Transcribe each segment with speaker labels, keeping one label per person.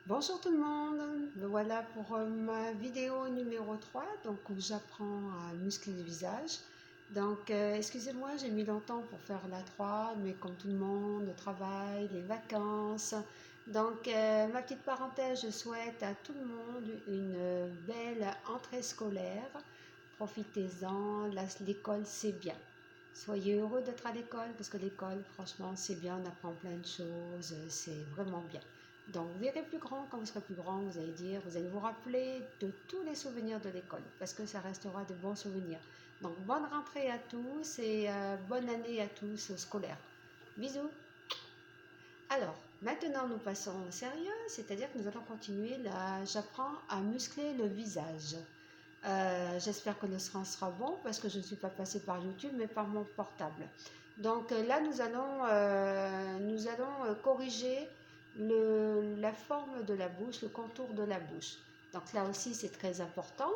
Speaker 1: Bonjour tout le monde, me voilà pour ma vidéo numéro 3, donc où j'apprends à muscler le visage. Donc excusez-moi, j'ai mis longtemps pour faire la 3, mais comme tout le monde, le travail, les vacances. Donc ma petite parenthèse, je souhaite à tout le monde une belle entrée scolaire. Profitez-en, l'école c'est bien. Soyez heureux d'être à l'école parce que l'école, franchement, c'est bien, on apprend plein de choses, c'est vraiment bien. Donc, vous verrez plus grand, quand vous serez plus grand, vous allez dire, vous allez vous rappeler de tous les souvenirs de l'école, parce que ça restera de bons souvenirs. Donc, bonne rentrée à tous et bonne année à tous scolaires. Bisous. Alors, maintenant nous passons au sérieux, c'est-à-dire que nous allons continuer là, j'apprends à muscler le visage. J'espère que le son sera bon parce que je ne suis pas passée par YouTube mais par mon portable. Donc là nous allons corriger la forme de la bouche, le contour de la bouche. Donc là aussi c'est très important.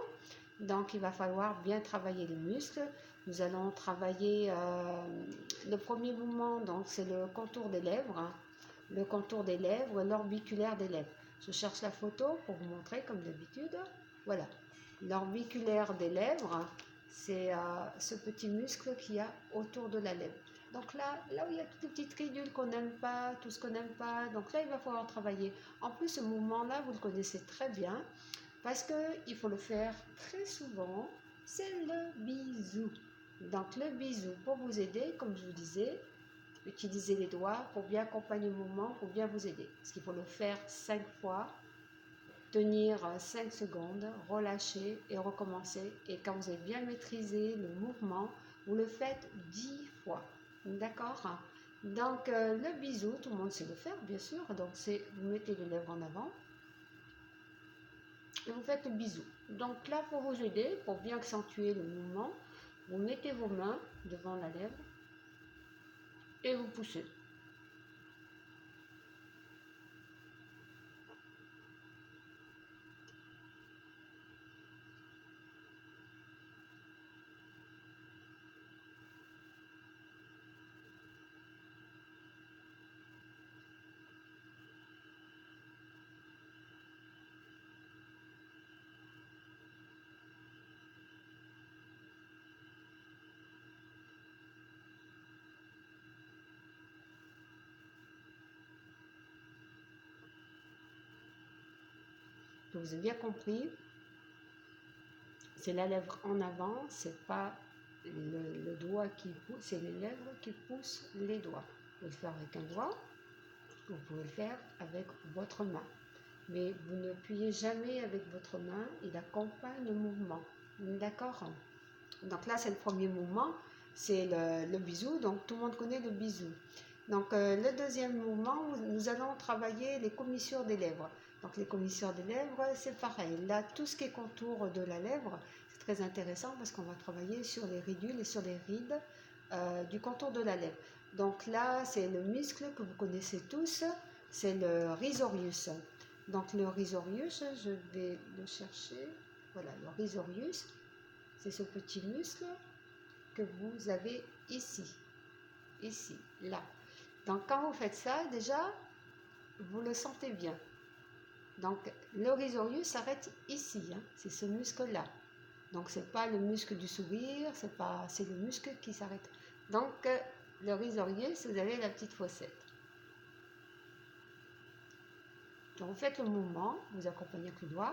Speaker 1: Donc il va falloir bien travailler les muscles. Nous allons travailler le premier mouvement, donc c'est le contour des lèvres, hein. Le contour des lèvres, l'orbiculaire des lèvres. Je cherche la photo pour vous montrer comme d'habitude. Voilà. L'orbiculaire des lèvres, c'est ce petit muscle qu'il y a autour de la lèvre. Donc là où il y a toutes les petites ridules qu'on n'aime pas, tout ce qu'on n'aime pas, donc là il va falloir travailler. En plus ce mouvement-là, vous le connaissez très bien, parce qu'il faut le faire très souvent, c'est le bisou. Donc le bisou, pour vous aider, comme je vous disais, utilisez les doigts pour bien accompagner le mouvement, pour bien vous aider. Parce qu'il faut le faire 5 fois, tenir 5 secondes, relâcher et recommencer. Et quand vous avez bien maîtrisé le mouvement, vous le faites 10 fois. D'accord? Donc le bisou, tout le monde sait le faire, bien sûr. Donc c'est, vous mettez les lèvres en avant et vous faites le bisou. Donc là, pour vous aider, pour bien accentuer le mouvement, vous mettez vos mains devant la lèvre et vous poussez. Donc, vous avez bien compris, c'est la lèvre en avant, c'est pas le doigt qui pousse, c'est les lèvres qui poussent les doigts. Vous pouvez le faire avec un doigt, vous pouvez le faire avec votre main. Mais vous n'appuyez jamais avec votre main, il accompagne le mouvement. D'accord? Donc là, c'est le premier mouvement, c'est le bisou. Donc tout le monde connaît le bisou. Donc le deuxième mouvement, nous allons travailler les commissures des lèvres. Donc les commissures des lèvres, c'est pareil. Là, tout ce qui est contour de la lèvre, c'est très intéressant parce qu'on va travailler sur les ridules et sur les rides du contour de la lèvre. Donc là, c'est le muscle que vous connaissez tous, c'est le risorius. Donc le risorius, je vais le chercher. Voilà, le risorius, c'est ce petit muscle que vous avez ici, là. Donc quand vous faites ça, déjà, vous le sentez bien. Donc le risorius s'arrête ici, hein, c'est ce muscle-là. Donc c'est pas le muscle du sourire, c'est le muscle qui s'arrête. Donc le risorius, vous avez la petite fossette. Donc vous faites le mouvement, vous accompagnez avec le doigt.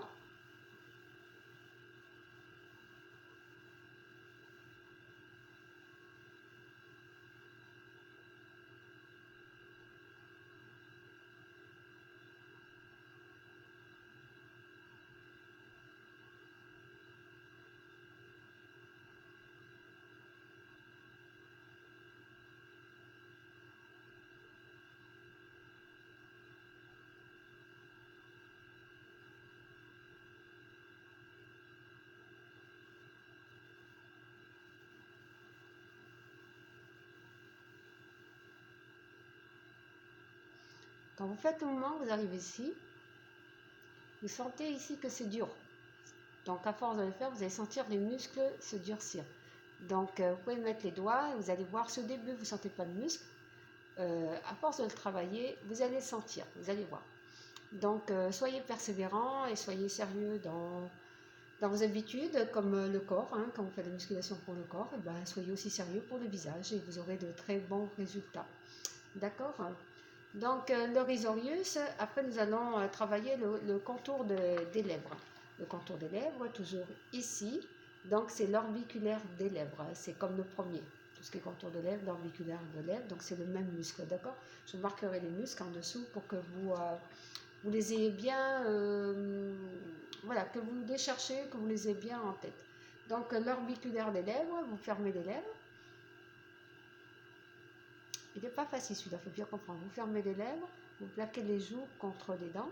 Speaker 1: Quand vous faites le mouvement, vous arrivez ici, vous sentez ici que c'est dur. Donc à force de le faire, vous allez sentir les muscles se durcir. Donc vous pouvez mettre les doigts et vous allez voir, ce début, vous ne sentez pas de muscle. À force de le travailler, vous allez sentir, vous allez voir. Donc, soyez persévérants et soyez sérieux dans vos habitudes, comme le corps, hein, quand vous faites de la musculation pour le corps, et ben, soyez aussi sérieux pour le visage et vous aurez de très bons résultats. D'accord? Donc, le risorius, après nous allons travailler le contour des lèvres. Le contour des lèvres, toujours ici. Donc, c'est l'orbiculaire des lèvres. C'est comme le premier. Tout ce qui est contour de lèvres, l'orbiculaire de lèvres. Donc, c'est le même muscle. D'accord? Je marquerai les muscles en dessous pour que vous les ayez bien, voilà, que vous les cherchez, que vous les ayez bien en tête. Donc, l'orbiculaire des lèvres, vous fermez les lèvres. Il n'est pas facile celui-là, il faut bien comprendre. Vous fermez les lèvres, vous plaquez les joues contre les dents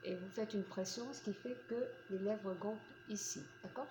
Speaker 1: et vous faites une pression, ce qui fait que les lèvres gonflent ici. D'accord?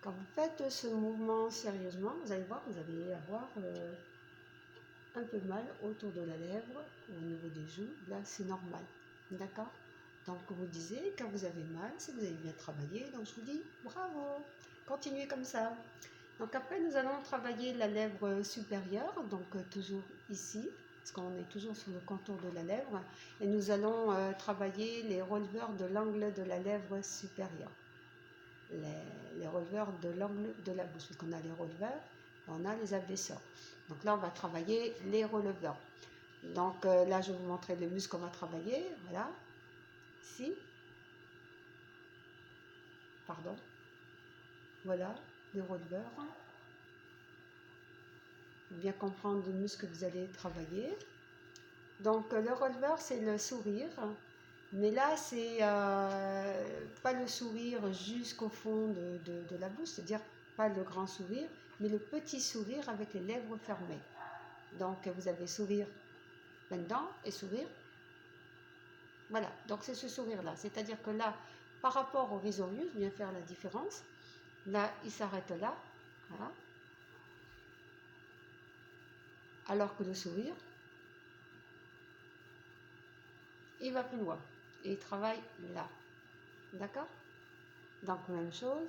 Speaker 1: Quand vous faites ce mouvement sérieusement, vous allez voir que vous allez avoir un peu mal autour de la lèvre, au niveau des joues. Là, c'est normal. D'accord? Donc, vous disiez, quand vous avez mal, si vous avez bien travaillé, donc je vous dis bravo, continuez comme ça. Donc après, nous allons travailler la lèvre supérieure, donc toujours ici, parce qu'on est toujours sur le contour de la lèvre, et nous allons travailler les releveurs de l'angle de la lèvre supérieure. Les releveurs de l'angle de la bouche, parce qu'on a les releveurs, on a les abaisseurs. Donc là, on va travailler les releveurs. Donc là, je vais vous montrer les muscles qu'on va travailler, voilà, ici, pardon, voilà, les releveurs. Bien comprendre le muscle que vous allez travailler. Donc le releveur, c'est le sourire, mais là c'est pas le sourire jusqu'au fond de la bouche, c'est-à-dire pas le grand sourire, mais le petit sourire avec les lèvres fermées. Donc vous avez sourire plein de dents et sourire, voilà, donc c'est ce sourire là, c'est-à-dire que là par rapport au risorius, bien faire la différence, là il s'arrête là, voilà, alors que le sourire il va plus loin et il travaille là. D'accord? Donc, même chose.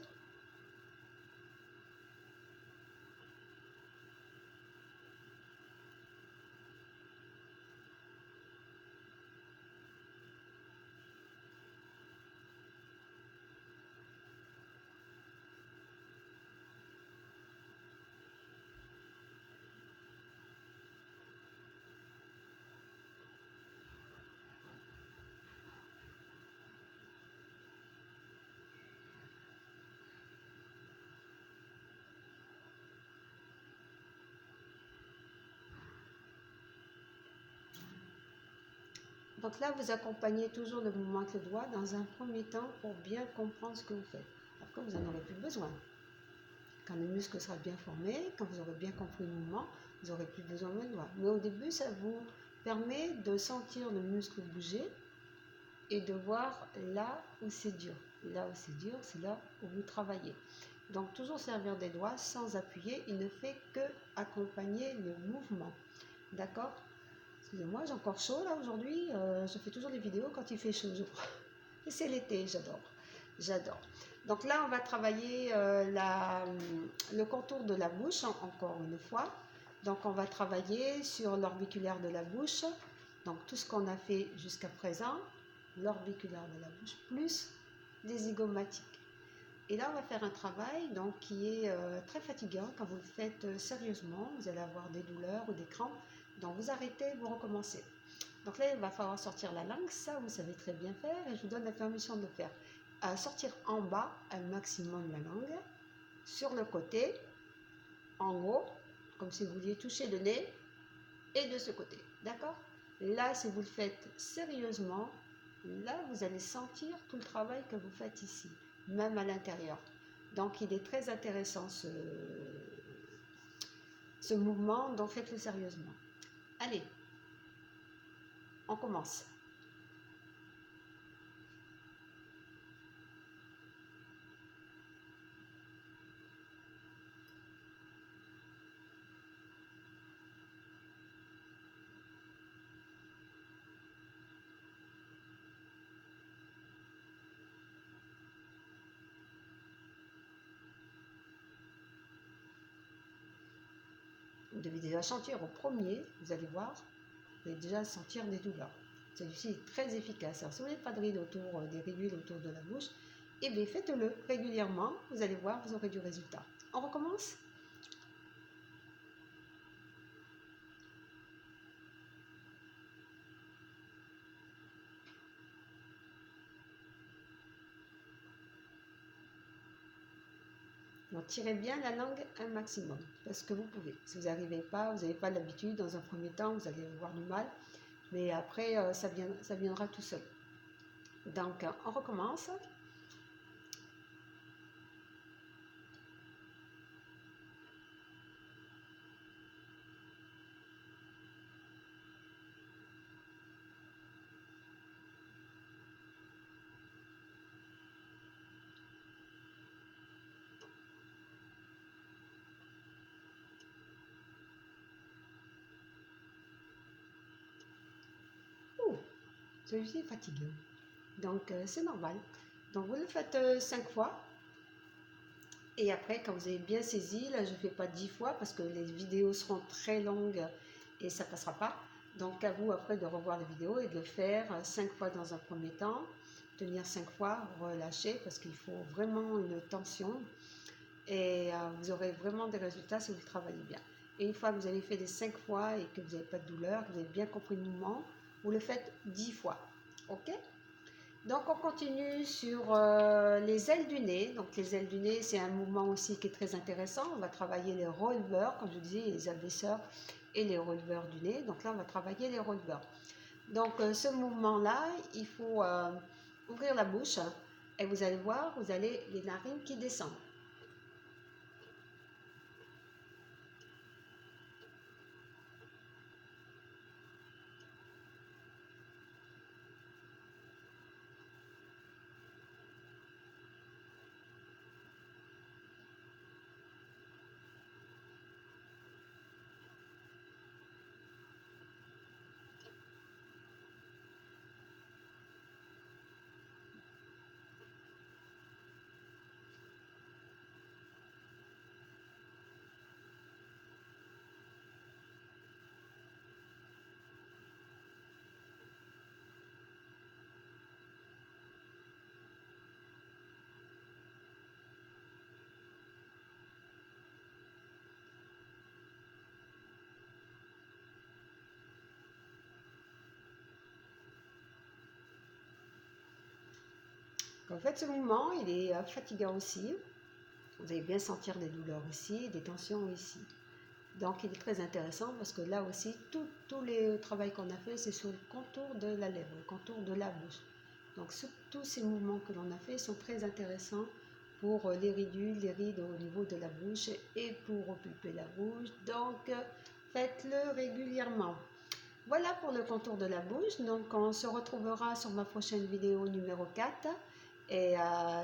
Speaker 1: Donc là, vous accompagnez toujours le mouvement avec le doigt dans un premier temps pour bien comprendre ce que vous faites. Après, vous n'en aurez plus besoin. Quand le muscle sera bien formé, quand vous aurez bien compris le mouvement, vous n'aurez plus besoin de doigt. Mais au début, ça vous permet de sentir le muscle bouger et de voir là où c'est dur. Là où c'est dur, c'est là où vous travaillez. Donc, toujours servir des doigts sans appuyer, il ne fait que accompagner le mouvement. D'accord? Excusez-moi, j'ai encore chaud là aujourd'hui. Je fais toujours des vidéos quand il fait chaud, je crois. Et c'est l'été, j'adore. J'adore. Donc là, on va travailler le contour de la bouche, encore une fois. Donc on va travailler sur l'orbiculaire de la bouche. Donc tout ce qu'on a fait jusqu'à présent, l'orbiculaire de la bouche, plus les zygomatiques. Et là, on va faire un travail donc, qui est très fatigant. Quand vous le faites sérieusement, vous allez avoir des douleurs ou des crampes. Donc, vous arrêtez, vous recommencez. Donc là, il va falloir sortir la langue. Ça, vous savez très bien faire et je vous donne la permission de le faire. Sortir en bas un maximum la langue, sur le côté, en haut, comme si vous vouliez toucher le nez, et de ce côté. D'accord? Là, si vous le faites sérieusement, là, vous allez sentir tout le travail que vous faites ici, même à l'intérieur. Donc, il est très intéressant ce mouvement, donc faites-le sérieusement. Allez, on commence. Vous devez déjà sentir au premier, vous allez voir, vous allez déjà sentir des douleurs. Celui-ci est très efficace. Alors, si vous n'avez pas de rides autour, des ridules autour de la bouche, eh bien faites-le régulièrement, vous allez voir, vous aurez du résultat. On recommence? Donc, tirez bien la langue un maximum, parce que vous pouvez. Si vous n'arrivez pas, vous n'avez pas l'habitude, dans un premier temps, vous allez avoir du mal, mais après, ça viendra tout seul. Donc, on recommence. Ouh, celui-ci est fatigué. Donc, c'est normal. Donc, vous le faites 5 fois. Et après, quand vous avez bien saisi, là je ne fais pas 10 fois parce que les vidéos seront très longues et ça ne passera pas. Donc à vous après de revoir les vidéos et de le faire 5 fois dans un premier temps, tenir 5 fois, relâcher parce qu'il faut vraiment une tension et vous aurez vraiment des résultats si vous le travaillez bien. Et une fois que vous avez fait les 5 fois et que vous n'avez pas de douleur, que vous avez bien compris le mouvement, vous le faites 10 fois. Ok? Donc on continue sur les ailes du nez. Donc les ailes du nez, c'est un mouvement aussi qui est très intéressant. On va travailler les releveurs, comme je disais, les abaisseurs et les releveurs du nez. Donc là, on va travailler les releveurs. Donc ce mouvement-là, il faut ouvrir la bouche et vous allez voir, vous avez les narines qui descendent. En fait, ce mouvement, il est fatigant aussi. Vous allez bien sentir des douleurs ici, des tensions ici. Donc, il est très intéressant parce que là aussi, tout le travail qu'on a fait, c'est sur le contour de la lèvre, le contour de la bouche. Donc, tous ces mouvements que l'on a fait sont très intéressants pour les ridules, les rides au niveau de la bouche et pour repulper la bouche. Donc, faites-le régulièrement. Voilà pour le contour de la bouche. Donc, on se retrouvera sur ma prochaine vidéo numéro 4. Et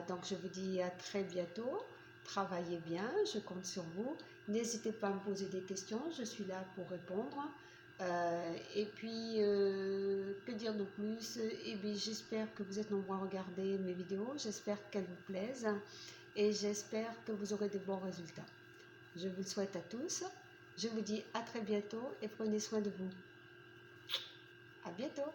Speaker 1: donc, je vous dis à très bientôt. Travaillez bien, je compte sur vous. N'hésitez pas à me poser des questions, je suis là pour répondre. Et puis, que dire de plus? Et bien, j'espère que vous êtes nombreux à regarder mes vidéos. J'espère qu'elles vous plaisent. Et j'espère que vous aurez de bons résultats. Je vous le souhaite à tous. Je vous dis à très bientôt et prenez soin de vous. À bientôt.